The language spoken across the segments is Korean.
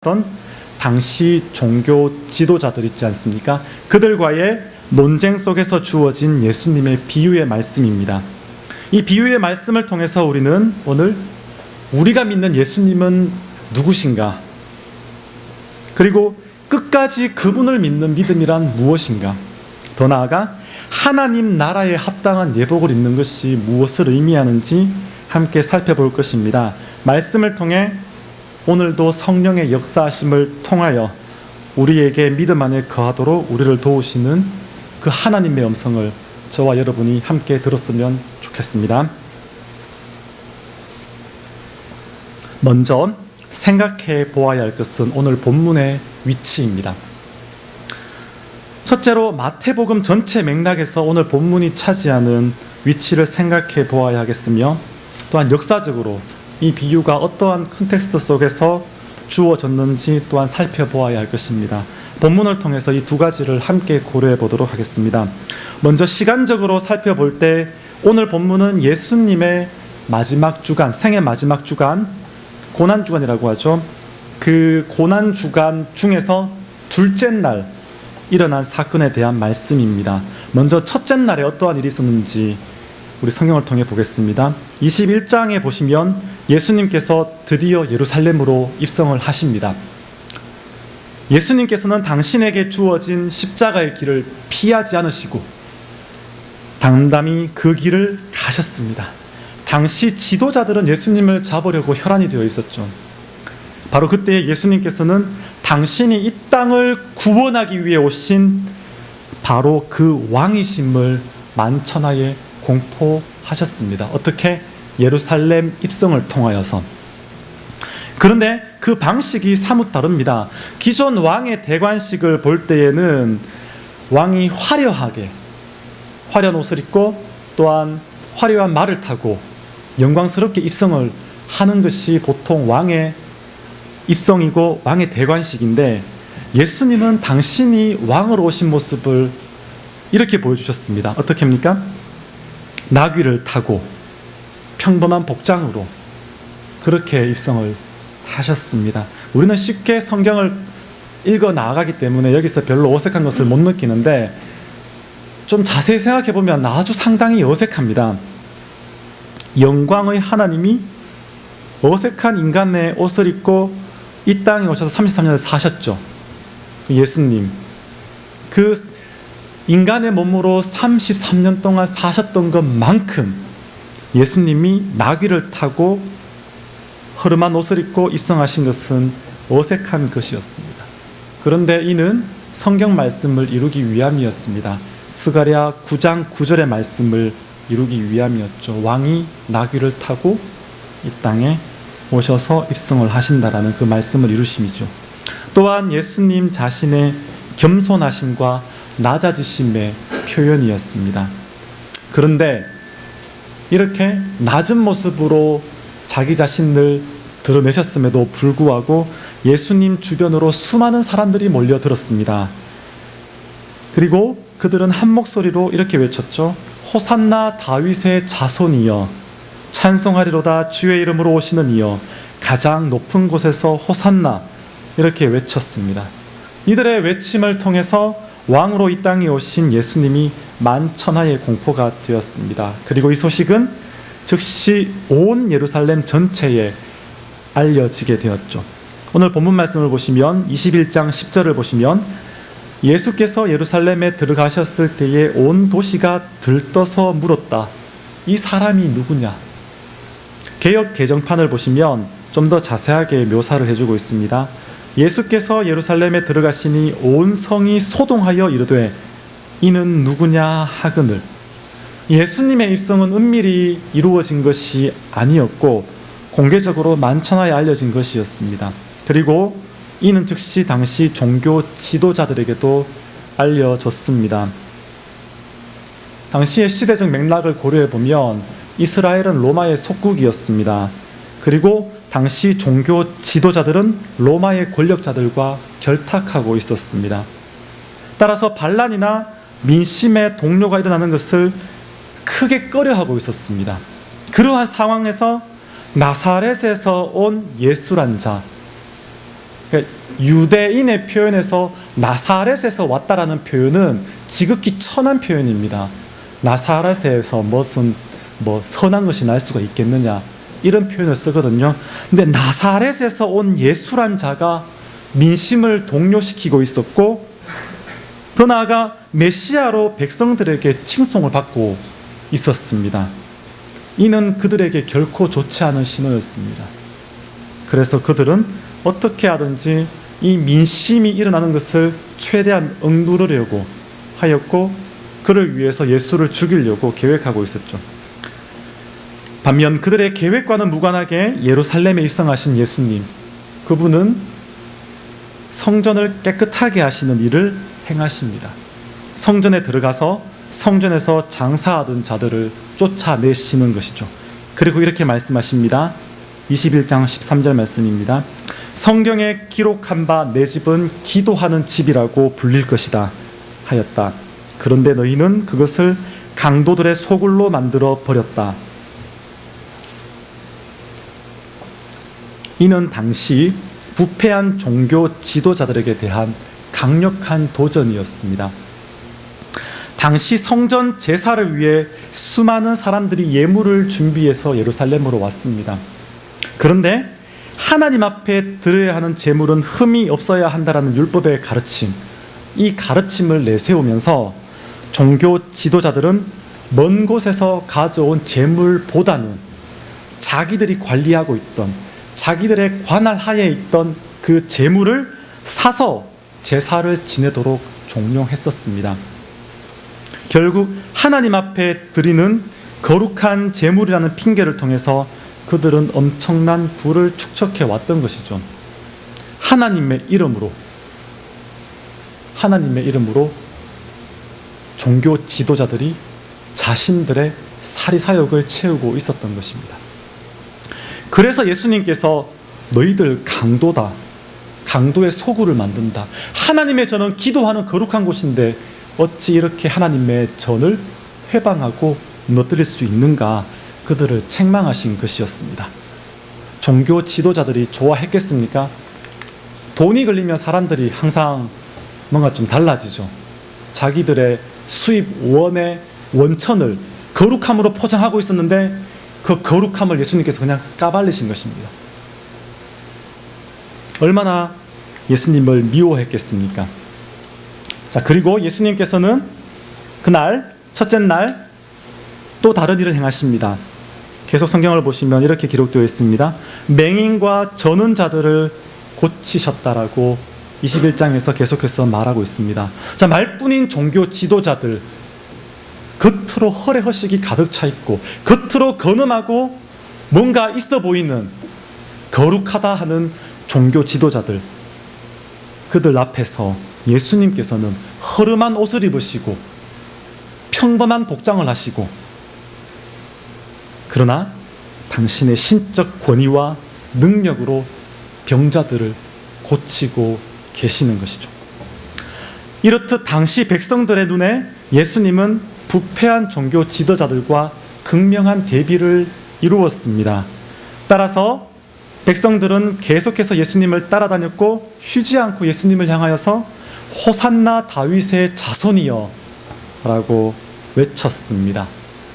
던 당시 종교 지도자들 있지 않습니까? 그들과의 논쟁 속에서 주어진 예수님의 비유의 말씀입니다. 이 비유의 말씀을 통해서 우리는 오늘 우리가 믿는 예수님은 누구신가? 그리고 끝까지 그분을 믿는 믿음이란 무엇인가? 더 나아가 하나님 나라에 합당한 예복을 입는 것이 무엇을 의미하는지 함께 살펴볼 것입니다. 말씀을 통해 오늘도 성령의 역사하심을 통하여 우리에게 믿음 안에 거하도록 우리를 도우시는 그 하나님의 음성을 저와 여러분이 함께 들었으면 좋겠습니다. 먼저 생각해 보아야 할 것은 오늘 본문의 위치입니다. 첫째로 마태복음 전체 맥락에서 오늘 본문이 차지하는 위치를 생각해 보아야 하겠으며, 또한 역사적으로 이 비유가 어떠한 컨텍스트 속에서 주어졌는지 또한 살펴보아야 할 것입니다. 본문을 통해서 이 두 가지를 함께 고려해 보도록 하겠습니다. 먼저 시간적으로 살펴볼 때 오늘 본문은 예수님의 마지막 주간, 생애 마지막 주간, 고난주간이라고 하죠. 그 고난주간 중에서 둘째 날 일어난 사건에 대한 말씀입니다. 먼저 첫째 날에 어떠한 일이 있었는지 우리 성경을 통해 보겠습니다. 21장에 보시면 예수님께서 드디어 예루살렘으로 입성을 하십니다. 예수님께서는 당신에게 주어진 십자가의 길을 피하지 않으시고 담담히 그 길을 가셨습니다. 당시 지도자들은 예수님을 잡으려고 혈안이 되어 있었죠. 바로 그때 예수님께서는 당신이 이 땅을 구원하기 위해 오신 바로 그 왕이심을 만천하에 공포하셨습니다. 어떻게? 예루살렘 입성을 통하여서. 그런데 그 방식이 사뭇 다릅니다. 기존 왕의 대관식을 볼 때에는 왕이 화려한 옷을 입고 또한 화려한 말을 타고 영광스럽게 입성을 하는 것이 보통 왕의 입성이고 왕의 대관식인데, 예수님은 당신이 왕으로 오신 모습을 이렇게 보여주셨습니다. 어떻게 합니까? 나귀를 타고 평범한 복장으로 그렇게 입성을 하셨습니다. 우리는 쉽게 성경을 읽어 나아가기 때문에 여기서 별로 어색한 것을 못 느끼는데, 좀 자세히 생각해 보면 아주 상당히 어색합니다. 영광의 하나님이 어색한 인간의 옷을 입고 이 땅에 오셔서 33년을 사셨죠. 예수님, 그 인간의 몸으로 33년 동안 사셨던 것만큼 예수님이 나귀를 타고 허름한 옷을 입고 입성하신 것은 어색한 것이었습니다. 그런데 이는 성경 말씀을 이루기 위함이었습니다. 스가랴 9장 9절의 말씀을 이루기 위함이었죠. 왕이 나귀를 타고 이 땅에 오셔서 입성을 하신다라는 그 말씀을 이루심이죠. 또한 예수님 자신의 겸손하심과 낮아지심의 표현이었습니다. 그런데 이렇게 낮은 모습으로 자기 자신을 드러내셨음에도 불구하고 예수님 주변으로 수많은 사람들이 몰려들었습니다. 그리고 그들은 한 목소리로 이렇게 외쳤죠. 호산나 다윗의 자손이여, 찬송하리로다 주의 이름으로 오시는 이여, 가장 높은 곳에서 호산나, 이렇게 외쳤습니다. 이들의 외침을 통해서 왕으로 이 땅에 오신 예수님이 만천하의 공포가 되었습니다. 그리고 이 소식은 즉시 온 예루살렘 전체에 알려지게 되었죠. 오늘 본문 말씀을 보시면 21장 10절을 보시면 예수께서 예루살렘에 들어가셨을 때에 온 도시가 들떠서 물었다. 이 사람이 누구냐? 개역 개정판을 보시면 좀 더 자세하게 묘사를 해주고 있습니다. 예수께서 예루살렘에 들어가시니 온 성이 소동하여 이르되 이는 누구냐 하거늘. 예수님의 입성은 은밀히 이루어진 것이 아니었고 공개적으로 만천하에 알려진 것이었습니다. 그리고 이는 즉시 당시 종교 지도자들에게도 알려졌습니다. 당시의 시대적 맥락을 고려해 보면 이스라엘은 로마의 속국이었습니다. 그리고 당시 종교 지도자들은 로마의 권력자들과 결탁하고 있었습니다. 따라서 반란이나 민심의 동요가 일어나는 것을 크게 꺼려하고 있었습니다. 그러한 상황에서 나사렛에서 온 예수란 자, 그러니까 유대인의 표현에서 나사렛에서 왔다라는 표현은 지극히 천한 표현입니다. 나사렛에서 무슨 선한 것이 날 수가 있겠느냐, 이런 표현을 쓰거든요. 근데 나사렛에서 온 예수란 자가 민심을 동요시키고 있었고, 더 나아가 메시아로 백성들에게 칭송을 받고 있었습니다. 이는 그들에게 결코 좋지 않은 신호였습니다. 그래서 그들은 어떻게 하든지 이 민심이 일어나는 것을 최대한 억누르려고 하였고, 그를 위해서 예수를 죽이려고 계획하고 있었죠. 반면 그들의 계획과는 무관하게 예루살렘에 입성하신 예수님, 그분은 성전을 깨끗하게 하시는 일을 행하십니다. 성전에 들어가서 성전에서 장사하던 자들을 쫓아내시는 것이죠. 그리고 이렇게 말씀하십니다. 21장 13절 말씀입니다. 성경에 기록한 바 내 집은 기도하는 집이라고 불릴 것이다 하였다. 그런데 너희는 그것을 강도들의 소굴로 만들어 버렸다. 이는 당시 부패한 종교 지도자들에게 대한 강력한 도전이었습니다. 당시 성전 제사를 위해 수많은 사람들이 예물을 준비해서 예루살렘으로 왔습니다. 그런데 하나님 앞에 드려야 하는 제물은 흠이 없어야 한다라는 율법의 가르침, 이 가르침을 내세우면서 종교 지도자들은 먼 곳에서 가져온 제물보다는 자기들이 관리하고 있던, 자기들의 관할 하에 있던 그 제물을 사서 제사를 지내도록 종용했었습니다. 결국 하나님 앞에 드리는 거룩한 제물이라는 핑계를 통해서 그들은 엄청난 부를 축적해 왔던 것이죠. 하나님의 이름으로 종교 지도자들이 자신들의 사리사욕을 채우고 있었던 것입니다. 그래서 예수님께서 너희들 강도다, 강도의 소굴을 만든다, 하나님의 전은 기도하는 거룩한 곳인데 어찌 이렇게 하나님의 전을 회방하고 무너뜨릴 수 있는가, 그들을 책망하신 것이었습니다. 종교 지도자들이 좋아했겠습니까? 돈이 걸리면 사람들이 항상 뭔가 좀 달라지죠. 자기들의 수입원의 원천을 거룩함으로 포장하고 있었는데 그 거룩함을 예수님께서 그냥 까발리신 것입니다. 얼마나 예수님을 미워했겠습니까? 자, 그리고 예수님께서는 그날, 첫째 날 또 다른 일을 행하십니다. 계속 성경을 보시면 이렇게 기록되어 있습니다. 맹인과 저는 자들을 고치셨다라고 21장에서 계속해서 말하고 있습니다. 자, 말뿐인 종교 지도자들, 겉으로 허례허식이 가득 차 있고 겉으로 건엄하고 뭔가 있어 보이는 거룩하다 하는 종교 지도자들, 그들 앞에서 예수님께서는 허름한 옷을 입으시고 평범한 복장을 하시고, 그러나 당신의 신적 권위와 능력으로 병자들을 고치고 계시는 것이죠. 이렇듯 당시 백성들의 눈에 예수님은 부패한 종교 지도자들과 극명한 대비를 이루었습니다. 따라서 백성들은 계속해서 예수님을 따라다녔고 쉬지 않고 예수님을 향하여서 호산나 다윗의 자손이여 라고 외쳤습니다.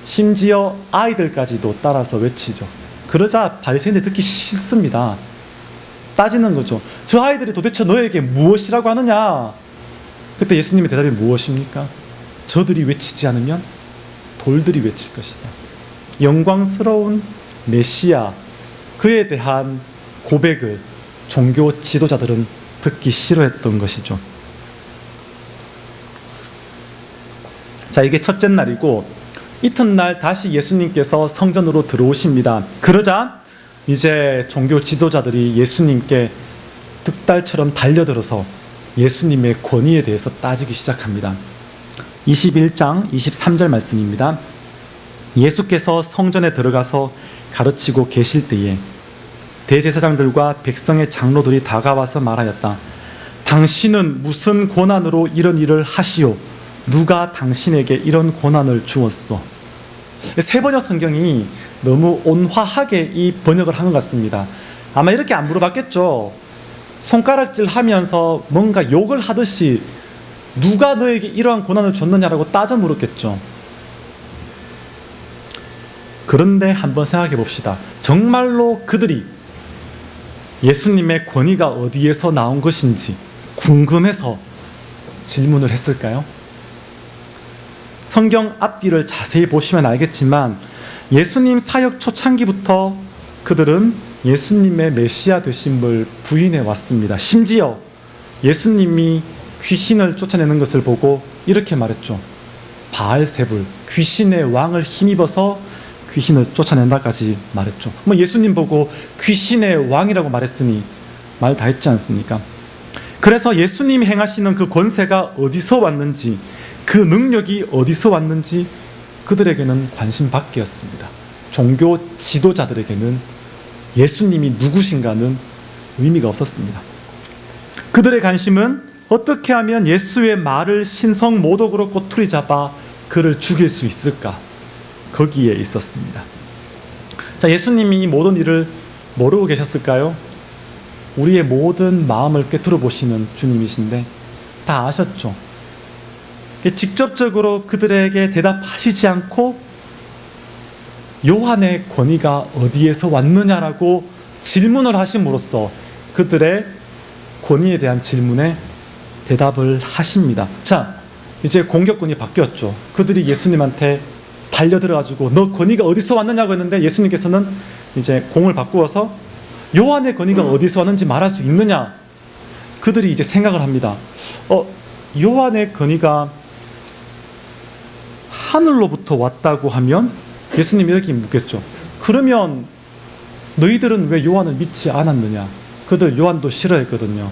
심지어 아이들까지도 따라서 외치죠. 그러자 바리새인들 듣기 싫습니다. 따지는 거죠. 저 아이들이 도대체 너에게 무엇이라고 하느냐? 그때 예수님의 대답이 무엇입니까? 저들이 외치지 않으면 돌들이 외칠 것이다. 영광스러운 메시아, 그에 대한 고백을 종교 지도자들은 듣기 싫어했던 것이죠. 자, 이게 첫째 날이고, 이튿날 다시 예수님께서 성전으로 들어오십니다. 그러자 이제 종교 지도자들이 예수님께 득달처럼 달려들어서 예수님의 권위에 대해서 따지기 시작합니다. 21장 23절 말씀입니다. 예수께서 성전에 들어가서 가르치고 계실 때에 대제사장들과 백성의 장로들이 다가와서 말하였다. 당신은 무슨 권한으로 이런 일을 하시오? 누가 당신에게 이런 권한을 주었소? 세 번역 성경이 너무 온화하게 이 번역을 한 것 같습니다. 아마 이렇게 안 물어봤겠죠. 손가락질 하면서 뭔가 욕을 하듯이 누가 너에게 이러한 고난을 줬느냐라고 따져 물었겠죠. 그런데 한번 생각해 봅시다. 정말로 그들이 예수님의 권위가 어디에서 나온 것인지 궁금해서 질문을 했을까요? 성경 앞뒤를 자세히 보시면 알겠지만 예수님 사역 초창기부터 그들은 예수님의 메시아 되심을 부인해 왔습니다. 심지어 예수님이 귀신을 쫓아내는 것을 보고 이렇게 말했죠. 바알세불, 귀신의 왕을 힘입어서 귀신을 쫓아낸다까지 말했죠. 예수님 보고 귀신의 왕이라고 말했으니 말 다 했지 않습니까? 그래서 예수님이 행하시는 그 권세가 어디서 왔는지, 그 능력이 어디서 왔는지 그들에게는 관심 밖이었습니다. 종교 지도자들에게는 예수님이 누구신가는 의미가 없었습니다. 그들의 관심은 어떻게 하면 예수의 말을 신성모독으로 꼬투리 잡아 그를 죽일 수 있을까? 거기에 있었습니다. 자, 예수님이 이 모든 일을 모르고 계셨을까요? 우리의 모든 마음을 꿰뚫어 보시는 주님이신데 다 아셨죠? 직접적으로 그들에게 대답하시지 않고 요한의 권위가 어디에서 왔느냐라고 질문을 하심으로써 그들의 권위에 대한 질문에 대답을 하십니다. 자, 이제 공격권이 바뀌었죠. 그들이 예수님한테 달려들어가지고 너 권위가 어디서 왔느냐고 했는데 예수님께서는 이제 공을 바꾸어서 요한의 권위가 어디서 왔는지 말할 수 있느냐? 그들이 이제 생각을 합니다. 요한의 권위가 하늘로부터 왔다고 하면 예수님이 이렇게 묻겠죠. 그러면 너희들은 왜 요한을 믿지 않았느냐? 그들 요한도 싫어했거든요.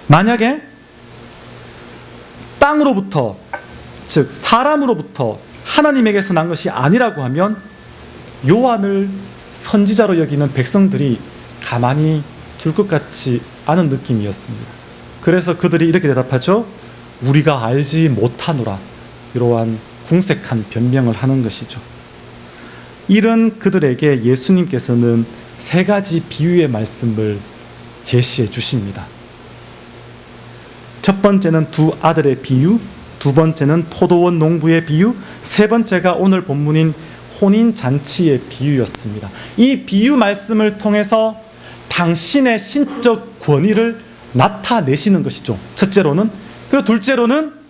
만약에 땅으로부터, 즉 사람으로부터 하나님에게서 난 것이 아니라고 하면 요한을 선지자로 여기는 백성들이 가만히 둘 것 같지 않은 느낌이었습니다. 그래서 그들이 이렇게 대답하죠. 우리가 알지 못하노라. 이러한 궁색한 변명을 하는 것이죠. 이런 그들에게 예수님께서는 세 가지 비유의 말씀을 제시해 주십니다. 첫 번째는 두 아들의 비유, 두 번째는 포도원 농부의 비유, 세 번째가 오늘 본문인 혼인잔치의 비유였습니다. 이 비유 말씀을 통해서 당신의 신적 권위를 나타내시는 것이죠. 첫째로는. 그리고 둘째로는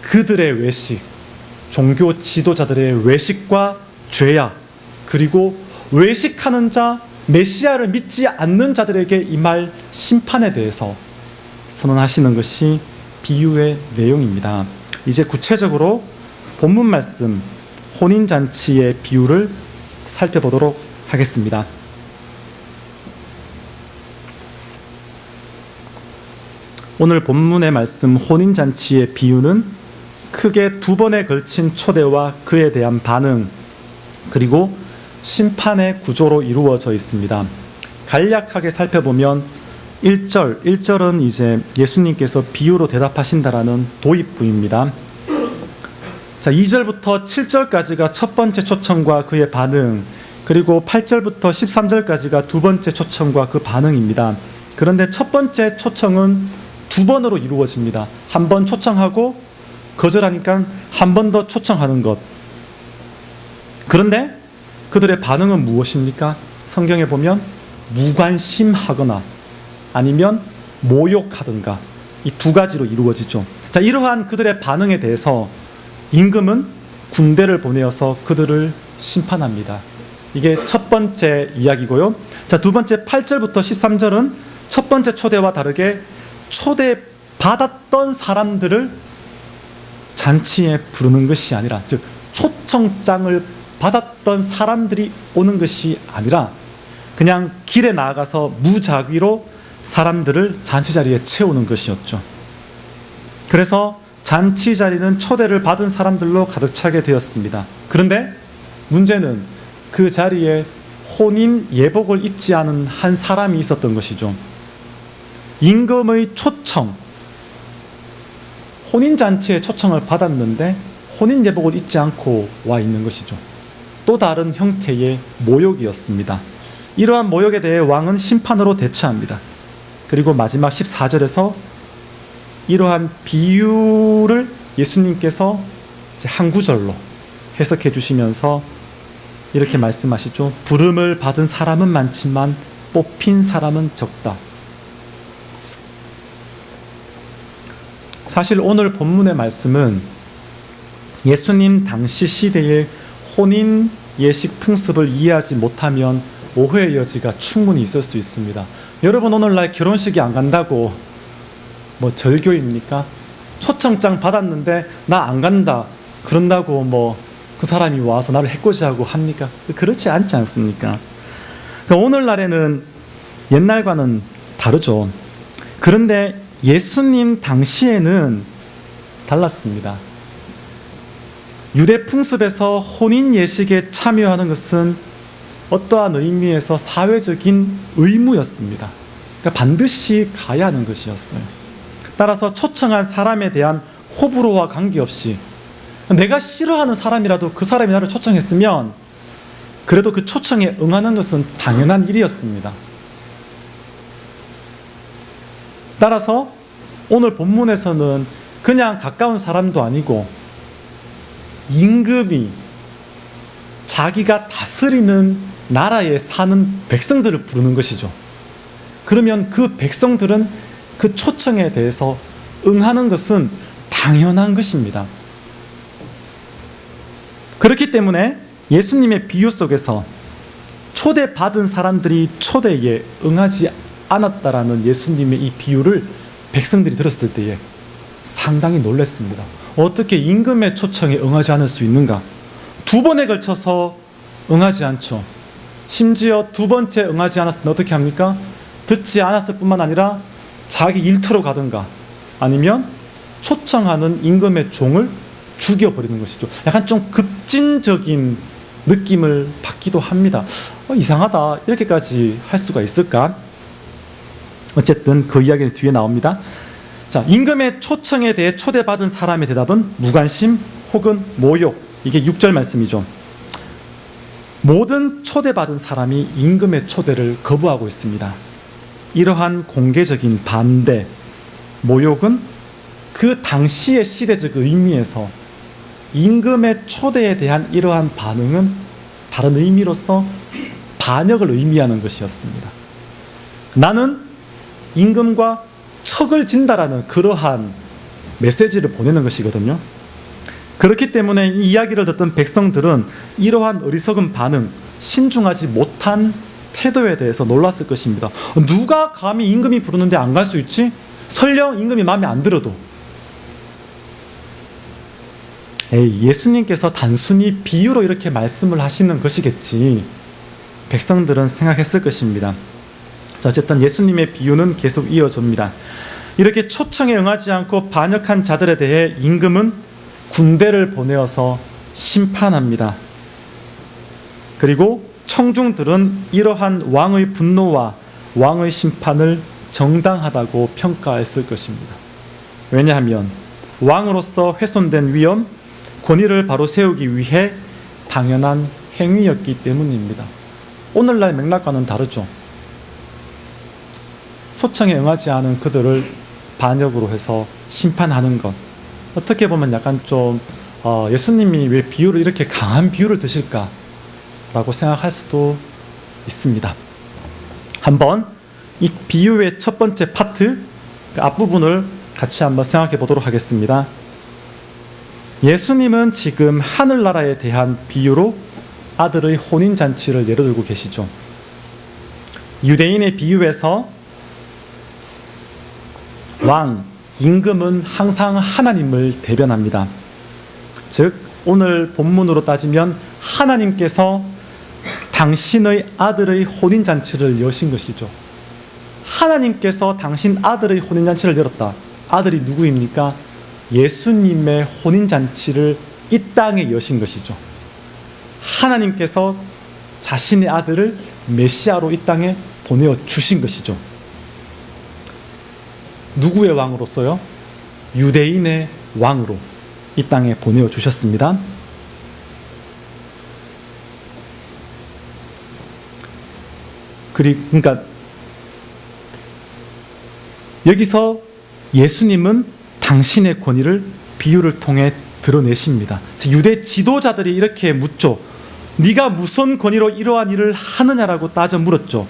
그들의 외식, 종교 지도자들의 외식과 죄악, 그리고 외식하는 자, 메시아를 믿지 않는 자들에게 임할 심판에 대해서 선언하시는 것이 비유의 내용입니다. 이제 구체적으로 본문 말씀 혼인잔치의 비유를 살펴보도록 하겠습니다. 오늘 본문의 말씀 혼인잔치의 비유는 크게 두 번에 걸친 초대와 그에 대한 반응, 그리고 심판의 구조로 이루어져 있습니다. 간략하게 살펴보면 1절은 이제 예수님께서 비유로 대답하신다라는 도입부입니다. 자, 2절부터 7절까지가 첫 번째 초청과 그의 반응, 그리고 8절부터 13절까지가 두 번째 초청과 그 반응입니다. 그런데 첫 번째 초청은 두 번으로 이루어집니다. 한 번 초청하고 거절하니까 한 번 더 초청하는 것. 그런데 그들의 반응은 무엇입니까? 성경에 보면 무관심하거나 아니면 모욕하든가, 이 두 가지로 이루어지죠. 자, 이러한 그들의 반응에 대해서 임금은 군대를 보내어서 그들을 심판합니다. 이게 첫 번째 이야기고요. 자, 두 번째 8절부터 13절은 첫 번째 초대와 다르게 초대받았던 사람들을 잔치에 부르는 것이 아니라, 즉 초청장을 받았던 사람들이 오는 것이 아니라 그냥 길에 나아가서 무작위로 사람들을 잔치 자리에 채우는 것이었죠. 그래서 잔치 자리는 초대를 받은 사람들로 가득 차게 되었습니다. 그런데 문제는 그 자리에 혼인 예복을 입지 않은 한 사람이 있었던 것이죠. 임금의 초청, 혼인잔치에 초청을 받았는데 혼인 예복을 입지 않고 와 있는 것이죠. 또 다른 형태의 모욕이었습니다. 이러한 모욕에 대해 왕은 심판으로 대처합니다. 그리고 마지막 14절에서 이러한 비유를 예수님께서 이제 한 구절로 해석해 주시면서 이렇게 말씀하시죠. 부름을 받은 사람은 많지만 뽑힌 사람은 적다. 사실 오늘 본문의 말씀은 예수님 당시 시대의 혼인 예식 풍습을 이해하지 못하면 오해의 여지가 충분히 있을 수 있습니다. 여러분 오늘날 결혼식이 안 간다고 뭐 절교입니까? 초청장 받았는데 나 안 간다 그런다고 뭐 그 사람이 와서 나를 해코지하고 합니까? 그렇지 않지 않습니까? 그러니까 오늘날에는 옛날과는 다르죠. 그런데 예수님 당시에는 달랐습니다. 유대 풍습에서 혼인 예식에 참여하는 것은 어떠한 의미에서 사회적인 의무였습니다. 그러니까 반드시 가야 하는 것이었어요. 따라서 초청한 사람에 대한 호불호와 관계없이 내가 싫어하는 사람이라도 그 사람이 나를 초청했으면 그래도 그 초청에 응하는 것은 당연한 일이었습니다. 따라서 오늘 본문에서는 그냥 가까운 사람도 아니고 임금이 자기가 다스리는 나라에 사는 백성들을 부르는 것이죠. 그러면 그 백성들은 그 초청에 대해서 응하는 것은 당연한 것입니다. 그렇기 때문에 예수님의 비유 속에서 초대받은 사람들이 초대에 응하지 않았다라는 예수님의 이 비유를 백성들이 들었을 때에 상당히 놀랐습니다. 어떻게 임금의 초청에 응하지 않을 수 있는가? 2번에 걸쳐서 응하지 않죠. 심지어 2번째 응하지 않았을 때 어떻게 합니까? 듣지 않았을 뿐만 아니라 자기 일터로 가든가 아니면 초청하는 임금의 종을 죽여버리는 것이죠. 약간 좀 급진적인 느낌을 받기도 합니다. 이상하다. 이렇게까지 할 수가 있을까? 어쨌든 그 이야기는 뒤에 나옵니다. 자, 임금의 초청에 대해 초대받은 사람의 대답은 무관심 혹은 모욕. 이게 6절 말씀이죠. 모든 초대받은 사람이 임금의 초대를 거부하고 있습니다. 이러한 공개적인 반대, 모욕은 그 당시의 시대적 의미에서 임금의 초대에 대한 이러한 반응은 다른 의미로서 반역을 의미하는 것이었습니다. 나는 임금과 척을 진다라는 그러한 메시지를 보내는 것이거든요. 그렇기 때문에 이 이야기를 듣던 백성들은 이러한 어리석은 반응, 신중하지 못한 태도에 대해서 놀랐을 것입니다. 누가 감히 임금이 부르는데 안 갈 수 있지? 설령 임금이 마음에 안 들어도. 예수님께서 단순히 비유로 이렇게 말씀을 하시는 것이겠지. 백성들은 생각했을 것입니다. 자, 어쨌든 예수님의 비유는 계속 이어집니다. 이렇게 초청에 응하지 않고 반역한 자들에 대해 임금은 군대를 보내어서 심판합니다. 그리고 청중들은 이러한 왕의 분노와 왕의 심판을 정당하다고 평가했을 것입니다. 왜냐하면 왕으로서 훼손된 위엄, 권위를 바로 세우기 위해 당연한 행위였기 때문입니다. 오늘날 맥락과는 다르죠. 초청에 응하지 않은 그들을 반역으로 해서 심판하는 것. 어떻게 보면 약간 좀 예수님이 왜 비유를 이렇게 강한 비유를 드실까라고 생각할 수도 있습니다. 한번 이 비유의 첫 번째 파트, 그 앞부분을 같이 한번 생각해 보도록 하겠습니다. 예수님은 지금 하늘나라에 대한 비유로 아들의 혼인잔치를 예로 들고 계시죠. 유대인의 비유에서 왕, 임금은 항상 하나님을 대변합니다. 즉 오늘 본문으로 따지면 하나님께서 당신의 아들의 혼인잔치를 여신 것이죠. 하나님께서 당신 아들의 혼인잔치를 열었다. 아들이 누구입니까? 예수님의 혼인잔치를 이 땅에 여신 것이죠. 하나님께서 자신의 아들을 메시아로 이 땅에 보내어 주신 것이죠. 누구의 왕으로서요? 유대인의 왕으로 이 땅에 보내어 주셨습니다. 그러니까 여기서 예수님은 당신의 권위를 비유를 통해 드러내십니다. 유대 지도자들이 이렇게 묻죠. 네가 무슨 권위로 이러한 일을 하느냐라고 따져 물었죠.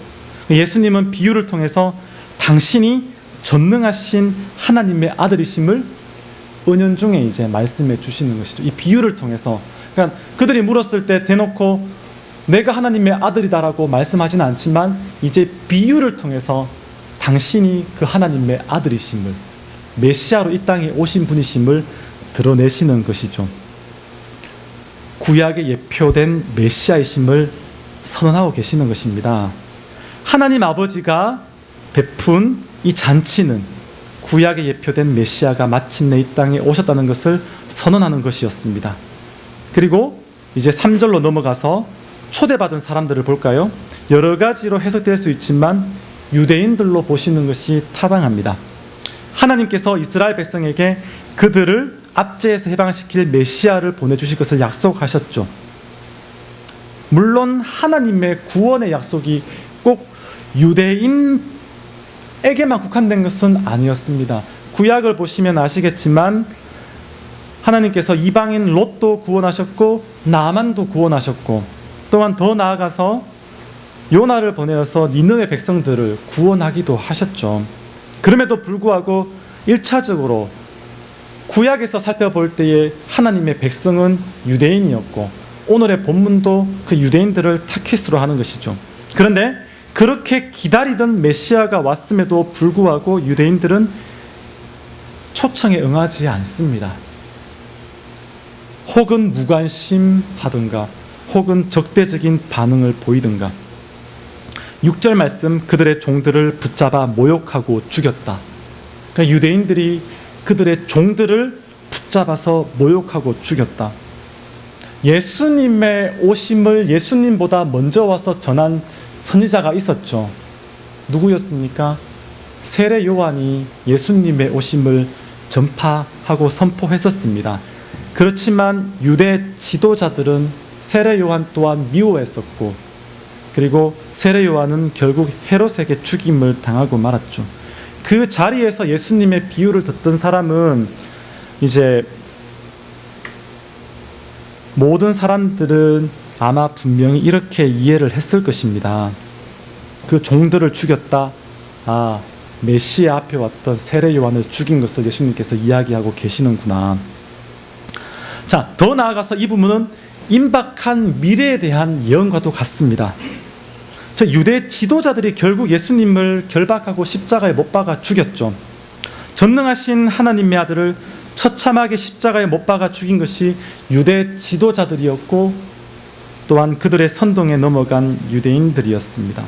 예수님은 비유를 통해서 당신이 전능하신 하나님의 아들이심을 은연중에 이제 말씀해 주시는 것이죠. 이 비유를 통해서. 그러니까 그들이 물었을 때 대놓고 내가 하나님의 아들이다라고 말씀하지는 않지만 이제 비유를 통해서 당신이 그 하나님의 아들이심을, 메시아로 이 땅에 오신 분이심을 드러내시는 것이죠. 구약에 예표된 메시아이심을 선언하고 계시는 것입니다. 하나님 아버지가 베푼 이 잔치는 구약에 예표된 메시아가 마침내 이 땅에 오셨다는 것을 선언하는 것이었습니다. 그리고 이제 3절로 넘어가서 초대받은 사람들을 볼까요? 여러 가지로 해석될 수 있지만 유대인들로 보시는 것이 타당합니다. 하나님께서 이스라엘 백성에게 그들을 압제에서 해방시킬 메시아를 보내주실 것을 약속하셨죠. 물론 하나님의 구원의 약속이 꼭 유대인에게만 국한된 것은 아니었습니다. 구약을 보시면 아시겠지만 하나님께서 이방인 롯도 구원하셨고 나만도 구원하셨고, 또한 더 나아가서 요나를 보내어서 니느웨 백성들을 구원하기도 하셨죠. 그럼에도 불구하고 1차적으로 구약에서 살펴볼 때에 하나님의 백성은 유대인이었고 오늘의 본문도 그 유대인들을 타켓으로 하는 것이죠. 그런데 그렇게 기다리던 메시아가 왔음에도 불구하고 유대인들은 초청에 응하지 않습니다. 혹은 무관심하든가 혹은 적대적인 반응을 보이든가. 6절 말씀, 그들의 종들을 붙잡아 모욕하고 죽였다. 그러니까 유대인들이 그들의 종들을 붙잡아서 모욕하고 죽였다. 예수님의 오심을 예수님보다 먼저 와서 전한 선지자가 있었죠. 누구였습니까? 세례 요한이 예수님의 오심을 전파하고 선포했었습니다. 그렇지만 유대 지도자들은 세례 요한 또한 미워했었고, 그리고 세례 요한은 결국 헤롯에게 죽임을 당하고 말았죠. 그 자리에서 예수님의 비유를 듣던 사람은 이제 모든 사람들은 아마 분명히 이렇게 이해를 했을 것입니다. 그 종들을 죽였다. 아, 메시아 앞에 왔던 세례 요한을 죽인 것을 예수님께서 이야기하고 계시는구나. 자, 더 나아가서 이 부분은 임박한 미래에 대한 예언과도 같습니다. 유대 지도자들이 결국 예수님을 결박하고 십자가에 못 박아 죽였죠. 전능하신 하나님의 아들을 처참하게 십자가에 못 박아 죽인 것이 유대 지도자들이었고 또한 그들의 선동에 넘어간 유대인들이었습니다.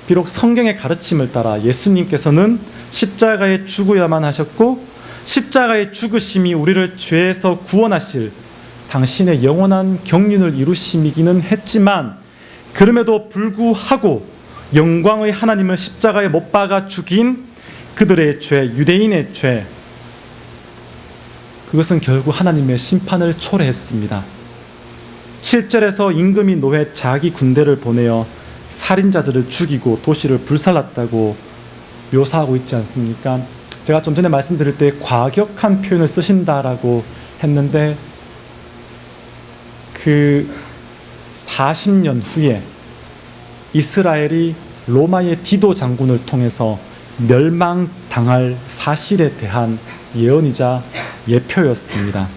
비록 성경의 가르침을 따라 예수님께서는 십자가에 죽어야만 하셨고 십자가의 죽으심이 우리를 죄에서 구원하실 당신의 영원한 경륜을 이루심이기는 했지만, 그럼에도 불구하고 영광의 하나님을 십자가에 못 박아 죽인 그들의 죄, 유대인의 죄, 그것은 결국 하나님의 심판을 초래했습니다. 7절에서 임금이 노해 자기 군대를 보내어 살인자들을 죽이고 도시를 불살랐다고 묘사하고 있지 않습니까? 제가 좀 전에 말씀드릴 때 과격한 표현을 쓰신다라고 했는데, 그 40년 후에 이스라엘이 로마의 디도 장군을 통해서 멸망당할 사실에 대한 예언이자 예표였습니다.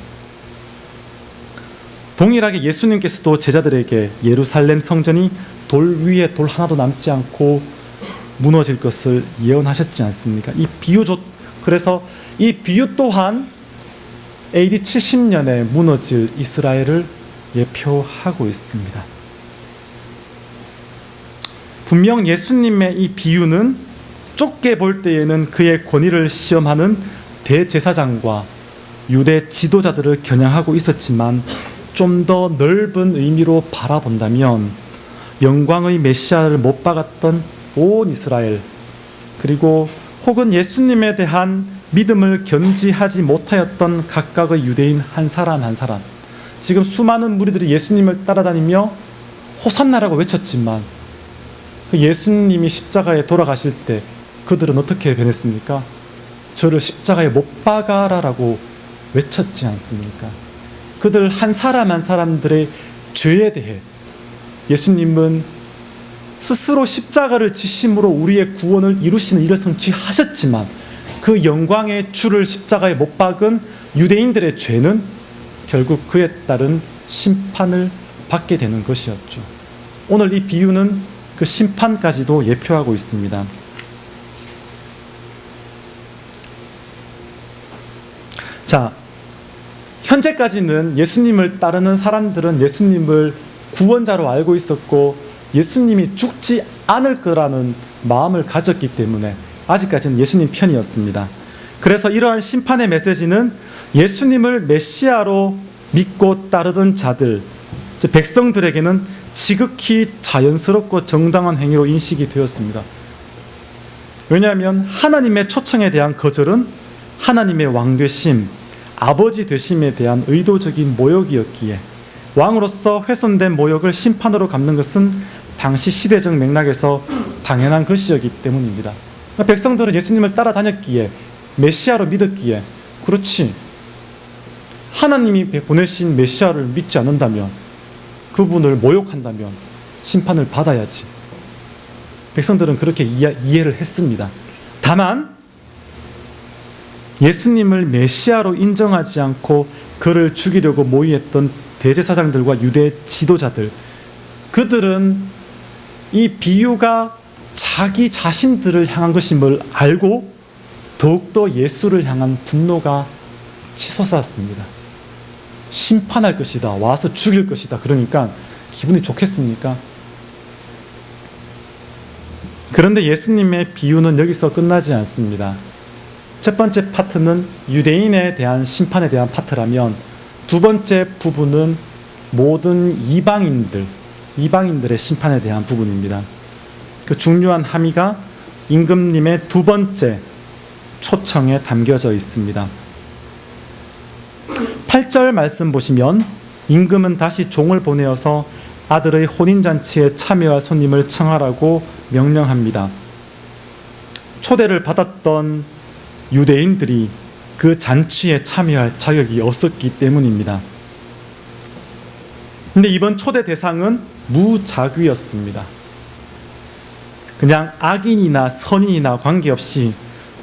동일하게 예수님께서도 제자들에게 예루살렘 성전이 돌 위에 돌 하나도 남지 않고 무너질 것을 예언하셨지 않습니까? 그래서 이 비유 또한 AD 70년에 무너질 이스라엘을 예표하고 있습니다. 분명 예수님의 이 비유는 좁게 볼 때에는 그의 권위를 시험하는 대제사장과 유대 지도자들을 겨냥하고 있었지만, 좀 더 넓은 의미로 바라본다면 영광의 메시아를 못 박았던 온 이스라엘, 그리고 혹은 예수님에 대한 믿음을 견지하지 못하였던 각각의 유대인 한 사람 한 사람, 지금 수많은 무리들이 예수님을 따라다니며 호산나라고 외쳤지만 그 예수님이 십자가에 돌아가실 때 그들은 어떻게 변했습니까? 저를 십자가에 못 박아라라고 외쳤지 않습니까? 그들 한 사람 한 사람들의 죄에 대해 예수님은 스스로 십자가를 지심으로 우리의 구원을 이루시는 일을 성취하셨지만 그 영광의 주를 십자가에 못 박은 유대인들의 죄는 결국 그에 따른 심판을 받게 되는 것이었죠. 오늘 이 비유는 그 심판까지도 예표하고 있습니다. 자, 현재까지는 예수님을 따르는 사람들은 예수님을 구원자로 알고 있었고 예수님이 죽지 않을 거라는 마음을 가졌기 때문에 아직까지는 예수님 편이었습니다. 그래서 이러한 심판의 메시지는 예수님을 메시아로 믿고 따르던 자들, 백성들에게는 지극히 자연스럽고 정당한 행위로 인식이 되었습니다. 왜냐하면 하나님의 초청에 대한 거절은 하나님의 왕되심, 아버지 되심에 대한 의도적인 모욕이었기에 왕으로서 훼손된 모욕을 심판으로 갚는 것은 당시 시대적 맥락에서 당연한 것이었기 때문입니다. 백성들은 예수님을 따라다녔기에 메시아로 믿었기에 그렇지, 하나님이 보내신 메시아를 믿지 않는다면, 그분을 모욕한다면 심판을 받아야지. 백성들은 그렇게 이해를 했습니다. 다만 예수님을 메시아로 인정하지 않고 그를 죽이려고 모의했던 대제사장들과 유대 지도자들, 그들은 이 비유가 자기 자신들을 향한 것임을 알고 더욱더 예수를 향한 분노가 치솟았습니다. 심판할 것이다, 와서 죽일 것이다. 그러니까 기분이 좋겠습니까? 그런데 예수님의 비유는 여기서 끝나지 않습니다. 첫 번째 파트는 유대인에 대한 심판에 대한 파트라면 두 번째 부분은 모든 이방인들의 심판에 대한 부분입니다. 그 중요한 함의가 임금님의 두 번째 초청에 담겨져 있습니다. 8절 말씀 보시면 임금은 다시 종을 보내어서 아들의 혼인잔치에 참여할 손님을 청하라고 명령합니다. 초대를 받았던 유대인들이 그 잔치에 참여할 자격이 없었기 때문입니다. 근데 이번 초대 대상은 무자귀였습니다. 그냥 악인이나 선인이나 관계없이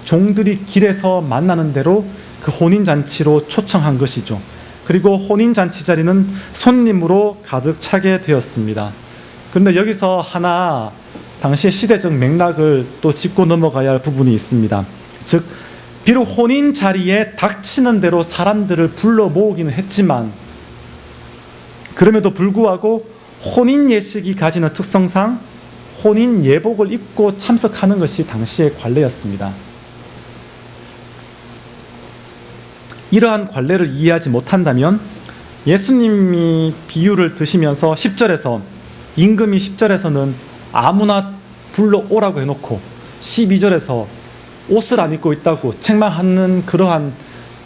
종들이 길에서 만나는 대로 그 혼인잔치로 초청한 것이죠. 그리고 혼인잔치 자리는 손님으로 가득 차게 되었습니다. 그런데 여기서 하나 당시의 시대적 맥락을 또 짚고 넘어가야 할 부분이 있습니다. 즉, 비록 혼인 자리에 닥치는 대로 사람들을 불러 모으기는 했지만 그럼에도 불구하고 혼인 예식이 가지는 특성상 혼인 예복을 입고 참석하는 것이 당시의 관례였습니다. 이러한 관례를 이해하지 못한다면 예수님이 비유를 드시면서 10절에서 임금이 10절에서는 아무나 불러오라고 해놓고 12절에서 옷을 안 입고 있다고 책망하는 그러한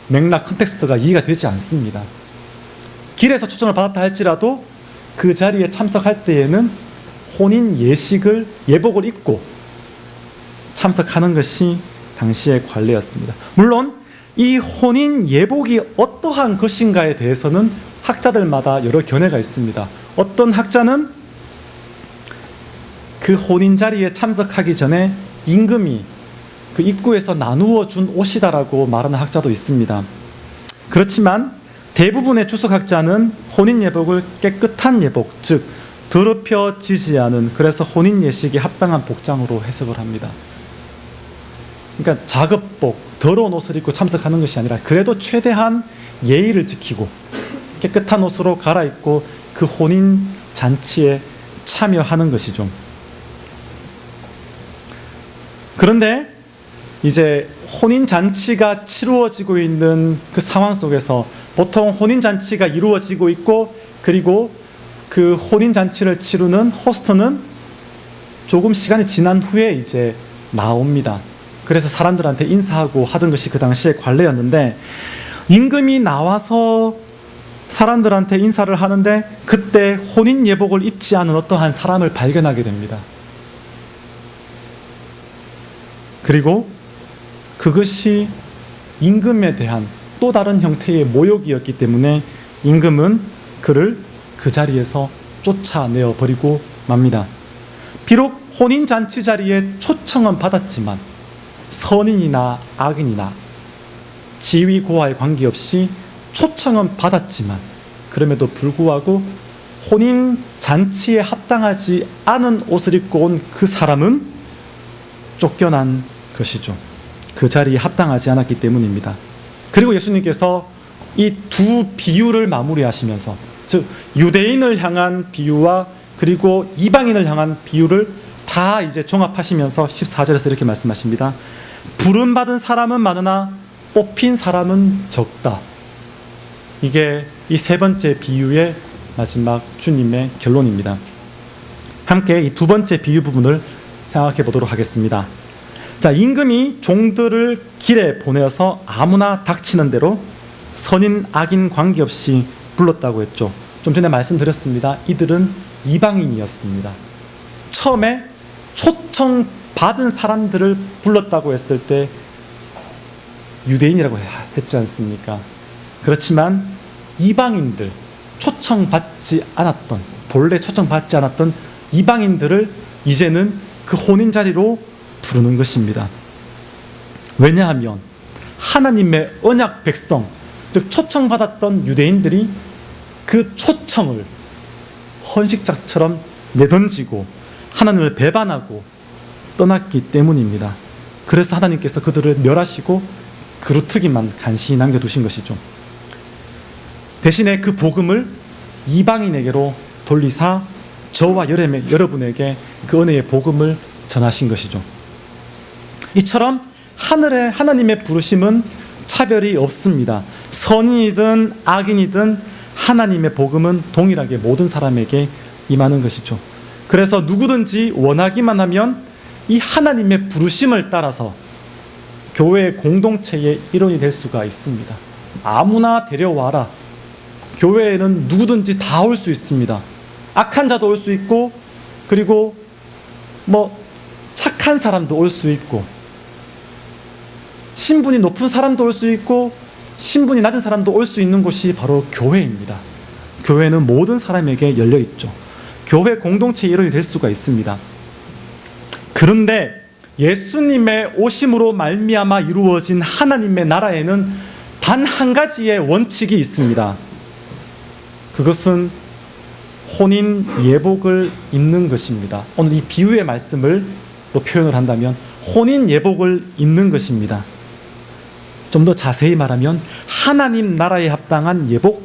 맥락 컨텍스트가 이해가 되지 않습니다. 길에서 초청을 받았다 할지라도 그 자리에 참석할 때에는 혼인 예복을 입고 참석하는 것이 당시의 관례였습니다. 물론 이 혼인 예복이 어떠한 것인가에 대해서는 학자들마다 여러 견해가 있습니다. 어떤 학자는 그 혼인 자리에 참석하기 전에 임금이 그 입구에서 나누어 준 옷이다라고 말하는 학자도 있습니다. 그렇지만 대부분의 주석학자는 혼인 예복을 깨끗한 예복, 즉 더럽혀지지 않은, 그래서 혼인 예식에 합당한 복장으로 해석을 합니다. 그러니까 작업복, 더러운 옷을 입고 참석하는 것이 아니라 그래도 최대한 예의를 지키고 깨끗한 옷으로 갈아입고 그 혼인 잔치에 참여하는 것이죠. 그런데 이제 혼인 잔치가 치루어지고 있는 그 상황 속에서 보통 혼인 잔치가 이루어지고 있고, 그리고 그 혼인 잔치를 치르는 호스트는 조금 시간이 지난 후에 이제 나옵니다. 그래서 사람들한테 인사하고 하던 것이 그 당시의 관례였는데, 임금이 나와서 사람들한테 인사를 하는데 그때 혼인 예복을 입지 않은 어떠한 사람을 발견하게 됩니다. 그리고 그것이 임금에 대한 또 다른 형태의 모욕이었기 때문에 임금은 그를 그 자리에서 쫓아내어 버리고 맙니다. 비록 혼인잔치 자리에 초청은 받았지만 선인이나 악인이나 지위 고하에 관계없이 초청은 받았지만 그럼에도 불구하고 혼인잔치에 합당하지 않은 옷을 입고 온 그 사람은 쫓겨난 것이죠. 그 자리에 합당하지 않았기 때문입니다. 그리고 예수님께서 이 두 비유를 마무리하시면서, 즉 유대인을 향한 비유와 그리고 이방인을 향한 비유를 다 이제 종합하시면서 14절에서 이렇게 말씀하십니다. 부름받은 사람은 많으나 뽑힌 사람은 적다. 이게 이 세 번째 비유의 마지막 주님의 결론입니다. 함께 이 두 번째 비유 부분을 생각해 보도록 하겠습니다. 자, 임금이 종들을 길에 보내어서 아무나 닥치는 대로 선인 악인 관계없이 불렀다고 했죠. 좀 전에 말씀드렸습니다. 이들은 이방인이었습니다. 처음에 초청받은 사람들을 불렀다고 했을 때 유대인이라고 했지 않습니까? 그렇지만 이방인들, 초청받지 않았던, 본래 초청받지 않았던 이방인들을 이제는 그 혼인 자리로 부르는 것입니다. 왜냐하면 하나님의 언약 백성, 즉 초청받았던 유대인들이 그 초청을 헌식자처럼 내던지고 하나님을 배반하고 떠났기 때문입니다. 그래서 하나님께서 그들을 멸하시고 그루트기만 간신히 남겨두신 것이죠. 대신에 그 복음을 이방인에게로 돌리사 저와 여러분에게 그 은혜의 복음을 전하신 것이죠. 이처럼 하늘의 하나님의 부르심은 차별이 없습니다. 선인이든 악인이든 하나님의 복음은 동일하게 모든 사람에게 임하는 것이죠. 그래서 누구든지 원하기만 하면 이 하나님의 부르심을 따라서 교회의 공동체의 일원이 될 수가 있습니다. 아무나 데려와라. 교회에는 누구든지 다 올 수 있습니다. 악한 자도 올 수 있고, 그리고 착한 사람도 올 수 있고, 신분이 높은 사람도 올 수 있고, 신분이 낮은 사람도 올 수 있는 곳이 바로 교회입니다. 교회는 모든 사람에게 열려 있죠. 교회 공동체의 일원이 될 수가 있습니다. 그런데 예수님의 오심으로 말미암아 이루어진 하나님의 나라에는 단 한 가지의 원칙이 있습니다. 그것은 혼인 예복을 입는 것입니다. 오늘 이 비유의 말씀을 또 표현을 한다면 혼인 예복을 입는 것입니다. 좀 더 자세히 말하면 하나님 나라에 합당한 예복,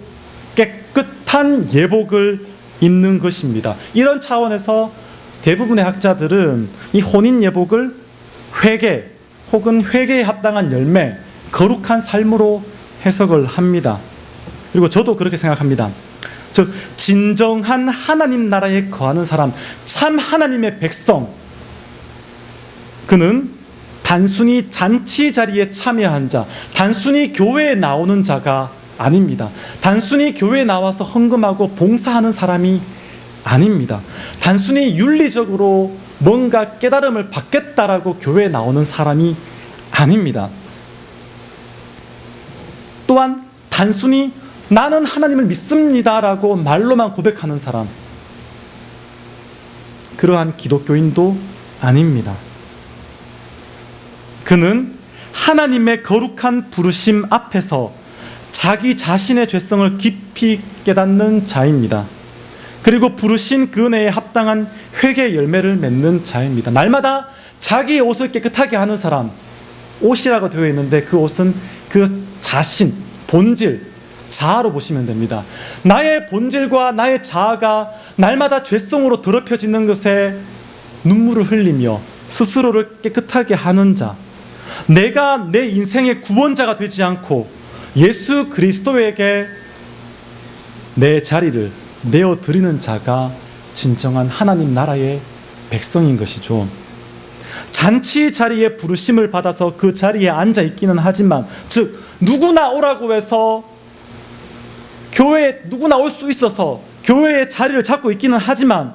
깨끗한 예복을 입는 것입니다. 이런 차원에서 대부분의 학자들은 이 혼인 예복을 회개 혹은 회개에 합당한 열매, 거룩한 삶으로 해석을 합니다. 그리고 저도 그렇게 생각합니다. 즉 진정한 하나님 나라에 거하는 사람, 참 하나님의 백성, 그는 단순히 잔치 자리에 참여한 자, 단순히 교회에 나오는 자가 아닙니다. 단순히 교회에 나와서 헌금하고 봉사하는 사람이 아닙니다. 단순히 윤리적으로 뭔가 깨달음을 받겠다라고 교회에 나오는 사람이 아닙니다. 또한 단순히 나는 하나님을 믿습니다라고 말로만 고백하는 사람, 그러한 기독교인도 아닙니다. 그는 하나님의 거룩한 부르심 앞에서 자기 자신의 죄성을 깊이 깨닫는 자입니다. 그리고 부르신 그 은혜에 합당한 회개의 열매를 맺는 자입니다. 날마다 자기의 옷을 깨끗하게 하는 사람, 옷이라고 되어 있는데 그 옷은 그 자신, 본질, 자아로 보시면 됩니다. 나의 본질과 나의 자아가 날마다 죄성으로 더럽혀지는 것에 눈물을 흘리며 스스로를 깨끗하게 하는 자, 내가 내 인생의 구원자가 되지 않고 예수 그리스도에게 내 자리를 내어드리는 자가 진정한 하나님 나라의 백성인 것이죠. 잔치 자리에 부르심을 받아서 그 자리에 앉아 있기는 하지만, 즉 누구나 오라고 해서 교회에 누구나 올 수 있어서 교회의 자리를 잡고 있기는 하지만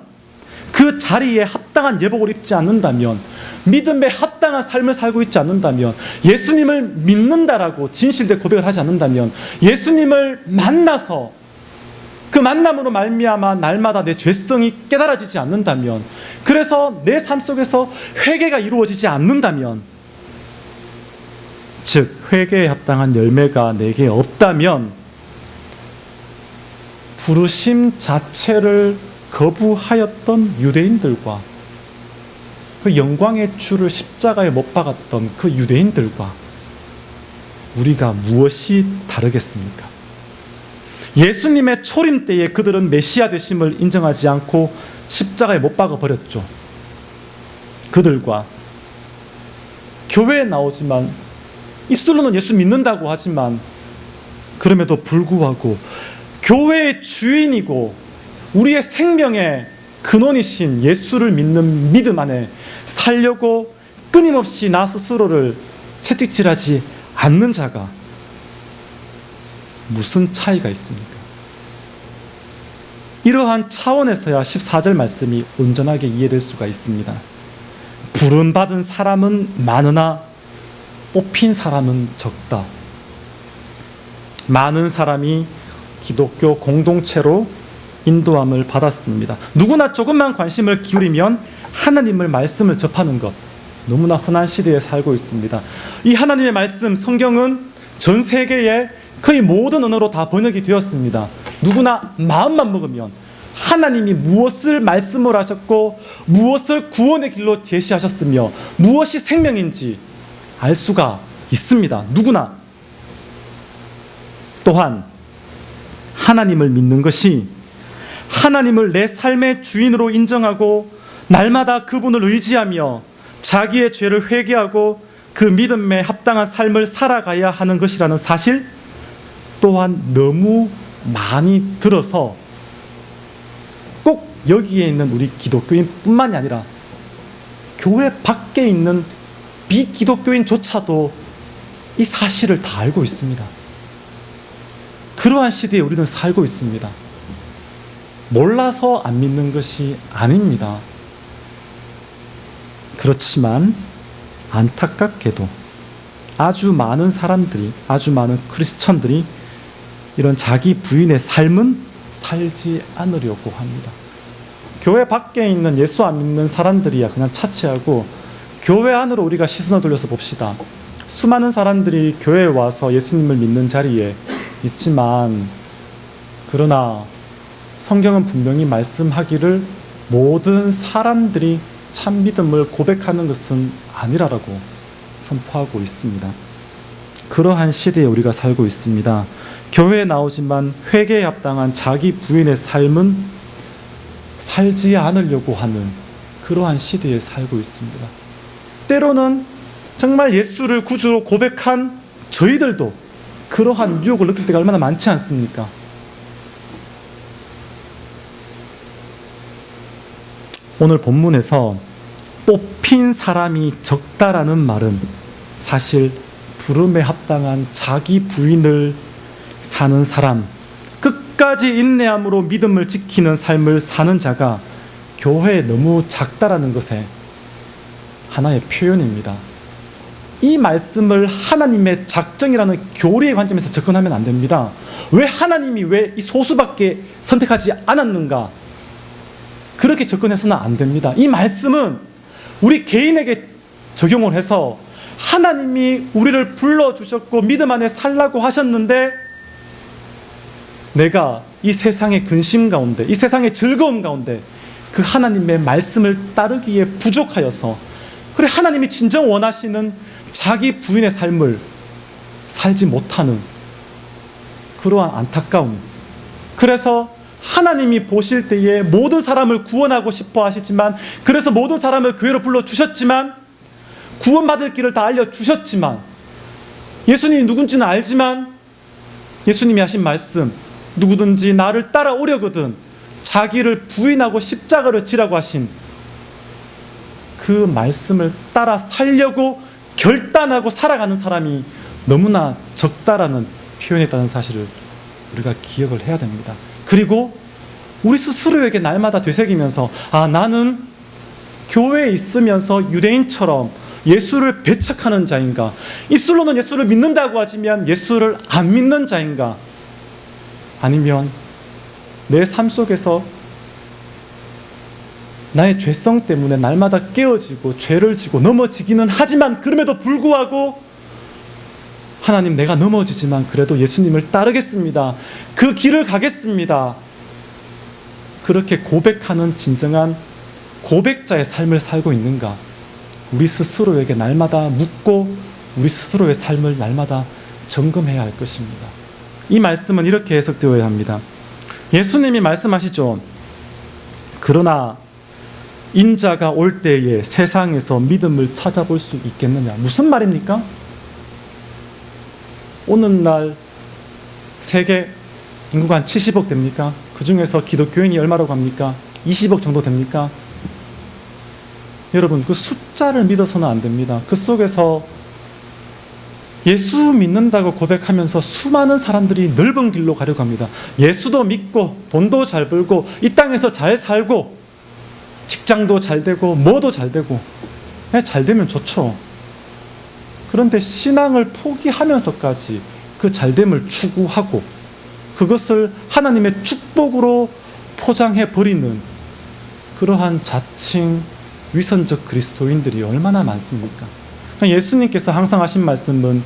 그 자리에 합당한 예복을 입지 않는다면, 믿음에 합당한 삶을 살고 있지 않는다면, 예수님을 믿는다라고 진실된 고백을 하지 않는다면, 예수님을 만나서 그 만남으로 말미암아 날마다 내 죄성이 깨달아지지 않는다면, 그래서 내 삶 속에서 회개가 이루어지지 않는다면, 즉 회개에 합당한 열매가 내게 없다면 부르심 자체를 거부하였던 유대인들과 그 영광의 주를 십자가에 못 박았던 그 유대인들과 우리가 무엇이 다르겠습니까? 예수님의 초림 때에 그들은 메시아 되심을 인정하지 않고 십자가에 못 박아 버렸죠. 그들과 교회에 나오지만 입술로는 예수 믿는다고 하지만 그럼에도 불구하고 교회의 주인이고 우리의 생명의 근원이신 예수를 믿는 믿음 안에 살려고 끊임없이 나 스스로를 채찍질하지 않는 자가 무슨 차이가 있습니까? 이러한 차원에서야 14절 말씀이 온전하게 이해될 수가 있습니다. 부름받은 사람은 많으나 뽑힌 사람은 적다. 많은 사람이 기독교 공동체로 인도함을 받았습니다. 누구나 조금만 관심을 기울이면 하나님의 말씀을 접하는 것, 너무나 흔한 시대에 살고 있습니다. 이 하나님의 말씀, 성경은 전 세계의 거의 모든 언어로 다 번역이 되었습니다. 누구나 마음만 먹으면 하나님이 무엇을 말씀을 하셨고 무엇을 구원의 길로 제시하셨으며 무엇이 생명인지 알 수가 있습니다. 누구나. 또한 하나님을 믿는 것이 하나님을 내 삶의 주인으로 인정하고 날마다 그분을 의지하며 자기의 죄를 회개하고 그 믿음에 합당한 삶을 살아가야 하는 것이라는 사실 또한 너무 많이 들어서 꼭 여기에 있는 우리 기독교인뿐만이 아니라 교회 밖에 있는 비기독교인조차도 이 사실을 다 알고 있습니다. 그러한 시대에 우리는 살고 있습니다. 몰라서 안 믿는 것이 아닙니다. 그렇지만 안타깝게도 아주 많은 사람들이, 아주 많은 크리스천들이 이런 자기 부인의 삶은 살지 않으려고 합니다. 교회 밖에 있는 예수 안 믿는 사람들이야 그냥 차치하고 교회 안으로 우리가 시선을 돌려서 봅시다. 수많은 사람들이 교회에 와서 예수님을 믿는 자리에 있지만, 그러나 성경은 분명히 말씀하기를 모든 사람들이 참 믿음을 고백하는 것은 아니라고 선포하고 있습니다. 그러한 시대에 우리가 살고 있습니다. 교회에 나오지만 회개에 합당한 자기 부인의 삶은 살지 않으려고 하는 그러한 시대에 살고 있습니다. 때로는 정말 예수를 구주로 고백한 저희들도 그러한 유혹을 느낄 때가 얼마나 많지 않습니까? 오늘 본문에서 뽑힌 사람이 적다라는 말은 사실 부름에 합당한 자기 부인을 사는 사람, 끝까지 인내함으로 믿음을 지키는 삶을 사는 자가 교회에 너무 작다라는 것에 하나의 표현입니다. 이 말씀을 하나님의 작정이라는 교리의 관점에서 접근하면 안 됩니다. 왜 하나님이 왜 이 소수밖에 선택하지 않았는가? 그렇게 접근해서는 안 됩니다. 이 말씀은 우리 개인에게 적용을 해서 하나님이 우리를 불러주셨고 믿음 안에 살라고 하셨는데 내가 이 세상의 근심 가운데, 이 세상의 즐거움 가운데 그 하나님의 말씀을 따르기에 부족하여서, 그래 하나님이 진정 원하시는 자기 부인의 삶을 살지 못하는 그러한 안타까움. 그래서 하나님이 보실 때에 모든 사람을 구원하고 싶어 하시지만, 그래서 모든 사람을 교회로 불러주셨지만, 구원받을 길을 다 알려주셨지만, 예수님이 누군지는 알지만 예수님이 하신 말씀, 누구든지 나를 따라오려거든 자기를 부인하고 십자가를 지라고 하신 그 말씀을 따라 살려고 결단하고 살아가는 사람이 너무나 적다라는 표현했다는 사실을 우리가 기억을 해야 됩니다. 그리고 우리 스스로에게 날마다 되새기면서 나는 교회에 있으면서 유대인처럼 예수를 배척하는 자인가? 입술로는 예수를 믿는다고 하지만 예수를 안 믿는 자인가? 아니면 내 삶 속에서 나의 죄성 때문에 날마다 깨어지고 죄를 지고 넘어지기는 하지만 그럼에도 불구하고 하나님, 내가 넘어지지만 그래도 예수님을 따르겠습니다. 그 길을 가겠습니다. 그렇게 고백하는 진정한 고백자의 삶을 살고 있는가? 우리 스스로에게 날마다 묻고 우리 스스로의 삶을 날마다 점검해야 할 것입니다. 이 말씀은 이렇게 해석되어야 합니다. 예수님이 말씀하시죠. 그러나 인자가 올 때에 세상에서 믿음을 찾아볼 수 있겠느냐. 무슨 말입니까? 오늘날 세계 인구가 한 70억 됩니까? 그 중에서 기독교인이 얼마라고 합니까? 20억 정도 됩니까? 여러분, 그 숫자를 믿어서는 안 됩니다. 그 속에서 예수 믿는다고 고백하면서 수많은 사람들이 넓은 길로 가려고 합니다. 예수도 믿고 돈도 잘 벌고 이 땅에서 잘 살고 직장도 잘 되고 뭐도 잘 되고 잘 되면 좋죠. 그런데 신앙을 포기하면서까지 그 잘됨을 추구하고 그것을 하나님의 축복으로 포장해버리는 그러한 자칭 위선적 그리스도인들이 얼마나 많습니까? 예수님께서 항상 하신 말씀은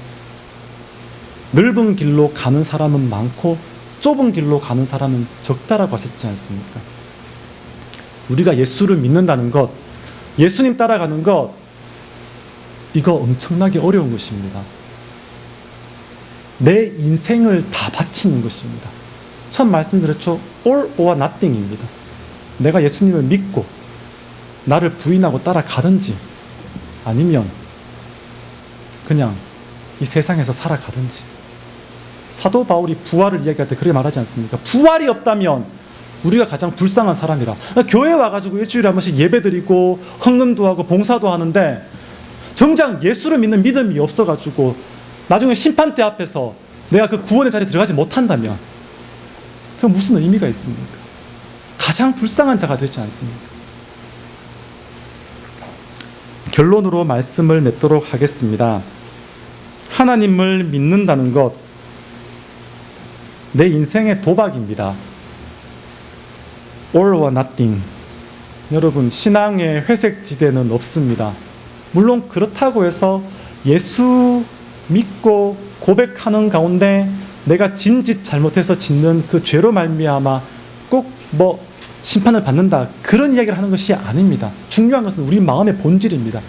넓은 길로 가는 사람은 많고 좁은 길로 가는 사람은 적다라고 하셨지 않습니까? 우리가 예수를 믿는다는 것, 예수님 따라가는 것, 이거 엄청나게 어려운 것입니다. 내 인생을 다 바치는 것입니다. 처음 말씀드렸죠. all or nothing입니다. 내가 예수님을 믿고 나를 부인하고 따라가든지 아니면 그냥 이 세상에서 살아가든지. 사도 바울이 부활을 이야기할 때 그렇게 말하지 않습니까? 부활이 없다면 우리가 가장 불쌍한 사람이라. 교회 와가지고 일주일에 한 번씩 예배드리고 헌금도 하고 봉사도 하는데 정작 예수를 믿는 믿음이 없어가지고 나중에 심판대 앞에서 내가 그 구원의 자리에 들어가지 못한다면 그 무슨 의미가 있습니까? 가장 불쌍한 자가 되지 않습니까? 결론으로 말씀을 맺도록 하겠습니다. 하나님을 믿는다는 것, 내 인생의 도박입니다. all or nothing. 여러분, 신앙의 회색지대는 없습니다. 물론 그렇다고 해서 예수 믿고 고백하는 가운데 내가 진 짓 잘못해서 짓는 그 죄로 말미암아 꼭 심판을 받는다, 그런 이야기를 하는 것이 아닙니다. 중요한 것은 우리 마음의 본질입니다.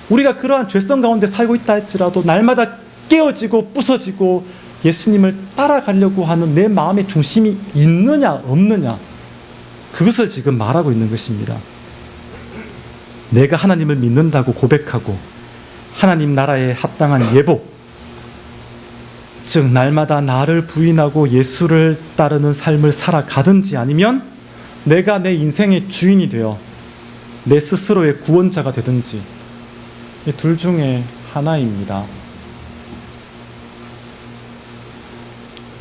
우리가 그러한 죄성 가운데 살고 있다 할지라도 날마다 깨어지고 부서지고 예수님을 따라가려고 하는 내 마음의 중심이 있느냐 없느냐, 그것을 지금 말하고 있는 것입니다. 내가 하나님을 믿는다고 고백하고 하나님 나라에 합당한 예복, 즉 날마다 나를 부인하고 예수를 따르는 삶을 살아가든지 아니면 내가 내 인생의 주인이 되어 내 스스로의 구원자가 되든지, 이 둘 중에 하나입니다.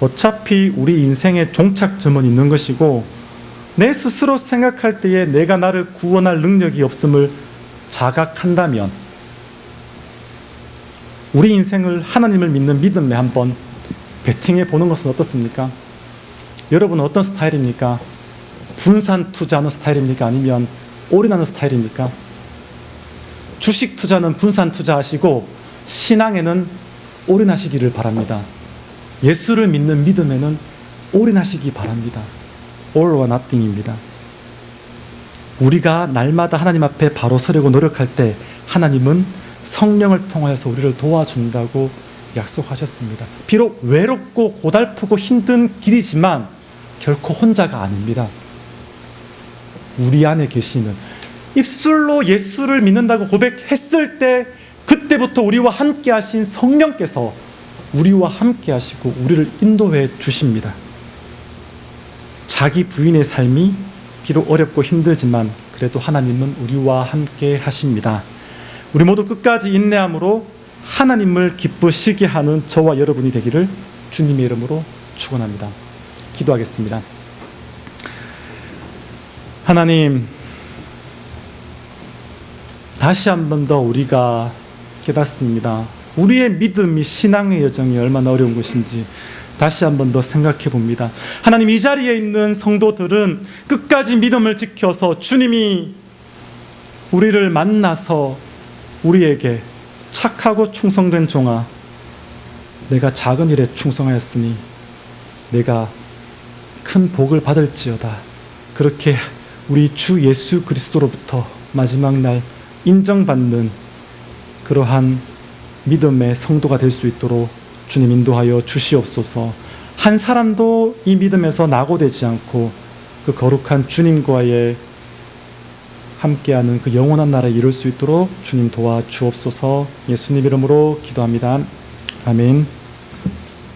어차피 우리 인생의 종착점은 있는 것이고 내 스스로 생각할 때에 내가 나를 구원할 능력이 없음을 자각한다면 우리 인생을 하나님을 믿는 믿음에 한번 베팅해 보는 것은 어떻습니까? 여러분은 어떤 스타일입니까? 분산 투자하는 스타일입니까? 아니면 올인하는 스타일입니까? 주식 투자는 분산 투자하시고 신앙에는 올인하시기를 바랍니다. 예수를 믿는 믿음에는 올인하시기 바랍니다. all or nothing입니다. 우리가 날마다 하나님 앞에 바로 서려고 노력할 때 하나님은 성령을 통하여서 우리를 도와준다고 약속하셨습니다. 비록 외롭고 고달프고 힘든 길이지만 결코 혼자가 아닙니다. 우리 안에 계시는, 입술로 예수를 믿는다고 고백했을 때 그때부터 우리와 함께 하신 성령께서 우리와 함께 하시고 우리를 인도해 주십니다. 자기 부인의 삶이 비록 어렵고 힘들지만 그래도 하나님은 우리와 함께 하십니다. 우리 모두 끝까지 인내함으로 하나님을 기쁘시게 하는 저와 여러분이 되기를 주님의 이름으로 축원합니다. 기도하겠습니다. 하나님, 다시 한 번 더 우리가 깨닫습니다. 우리의 믿음이 신앙의 여정이 얼마나 어려운 것인지 다시 한 번 더 생각해 봅니다. 하나님, 이 자리에 있는 성도들은 끝까지 믿음을 지켜서 주님이 우리를 만나서 우리에게 착하고 충성된 종아, 내가 작은 일에 충성하였으니 내가 큰 복을 받을지어다, 그렇게 우리 주 예수 그리스도로부터 마지막 날 인정받는 그러한 믿음의 성도가 될 수 있도록 주님 인도하여 주시옵소서. 한 사람도 이 믿음에서 낙오되지 않고 그 거룩한 주님과의 함께하는 그 영원한 나라에 이룰 수 있도록 주님 도와주옵소서. 예수님 이름으로 기도합니다. 아멘.